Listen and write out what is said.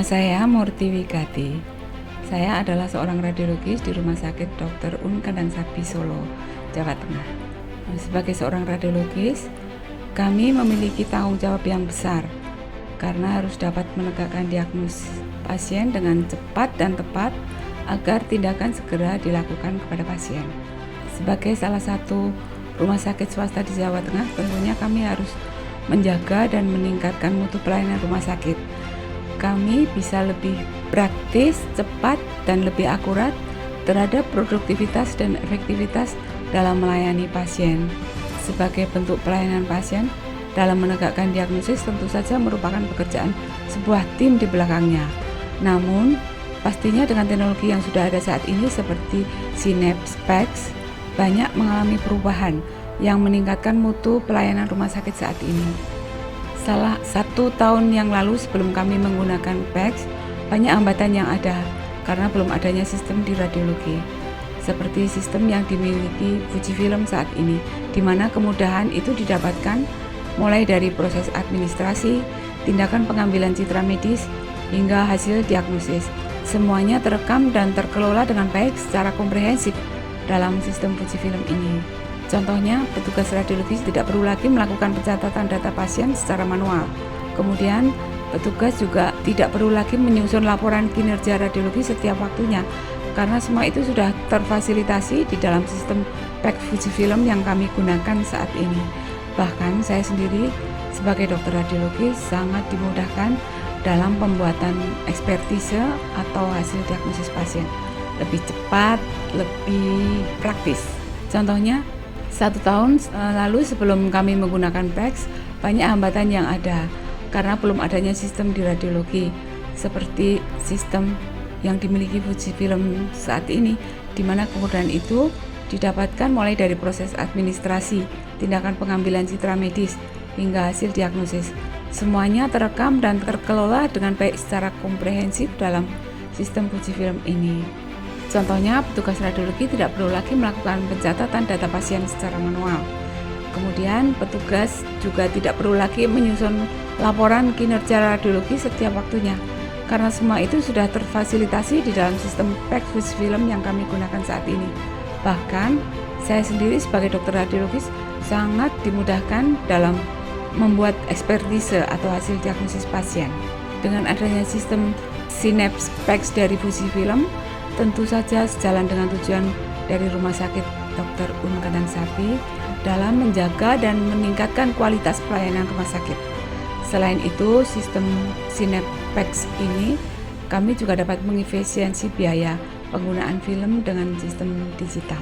saya Murti Wigati. Saya adalah seorang radiologis di Rumah Sakit Dr. Un Kandang Sapi Solo, Jawa Tengah. Sebagai seorang radiologis, kami memiliki tanggung jawab yang besar karena harus dapat menegakkan diagnosis pasien dengan cepat dan tepat agar tindakan segera dilakukan kepada pasien. Sebagai salah satu rumah sakit swasta di Jawa Tengah, tentunya kami harus menjaga dan meningkatkan mutu pelayanan rumah sakit. Kami bisa lebih praktis, cepat, dan lebih akurat terhadap produktivitas dan efektivitas dalam melayani pasien. Sebagai bentuk pelayanan pasien dalam menegakkan diagnosis tentu saja merupakan pekerjaan sebuah tim di belakangnya. Namun, pastinya dengan teknologi yang sudah ada saat ini seperti Synapse PACS, banyak mengalami perubahan yang meningkatkan mutu pelayanan rumah sakit saat ini. Salah 1 tahun yang lalu sebelum kami menggunakan PACS, banyak hambatan yang ada karena belum adanya sistem di radiologi seperti sistem yang dimiliki Fujifilm saat ini, di mana kemudahan itu didapatkan mulai dari proses administrasi, tindakan pengambilan citra medis, hingga hasil diagnosis. Semuanya terekam dan terkelola dengan baik secara komprehensif dalam sistem Fujifilm ini. Contohnya, petugas radiologis tidak perlu lagi melakukan pencatatan data pasien secara manual. Kemudian, petugas juga tidak perlu lagi menyusun laporan kinerja radiologi setiap waktunya, karena semua itu sudah terfasilitasi di dalam sistem PACS Fujifilm yang kami gunakan saat ini. Bahkan saya sendiri sebagai dokter radiologi sangat dimudahkan dalam pembuatan ekspertise atau hasil diagnosis pasien. Lebih cepat, lebih praktis. Contohnya, 1 tahun lalu sebelum kami menggunakan PACS, banyak hambatan yang ada karena belum adanya sistem di radiologi seperti sistem yang dimiliki Fujifilm saat ini, di mana kemudahan itu didapatkan mulai dari proses administrasi, tindakan pengambilan citra medis, hingga hasil diagnosis. Semuanya terekam dan terkelola dengan baik secara komprehensif dalam sistem Fujifilm ini. Contohnya, petugas radiologi tidak perlu lagi melakukan pencatatan data pasien secara manual. Kemudian, petugas juga tidak perlu lagi menyusun laporan kinerja radiologi setiap waktunya, karena semua itu sudah terfasilitasi di dalam sistem PACS Fujifilm yang kami gunakan saat ini. Bahkan, saya sendiri sebagai dokter radiologis sangat dimudahkan dalam membuat ekspertise atau hasil diagnosis pasien. Dengan adanya sistem Synapse PACS dari Fujifilm, tentu saja sejalan dengan tujuan dari Rumah Sakit Dr. Un Kandang Sapi dalam menjaga dan meningkatkan kualitas pelayanan rumah sakit. Selain itu, sistem Synapse PACS ini kami juga dapat mengefisiensi biaya penggunaan film dengan sistem digital.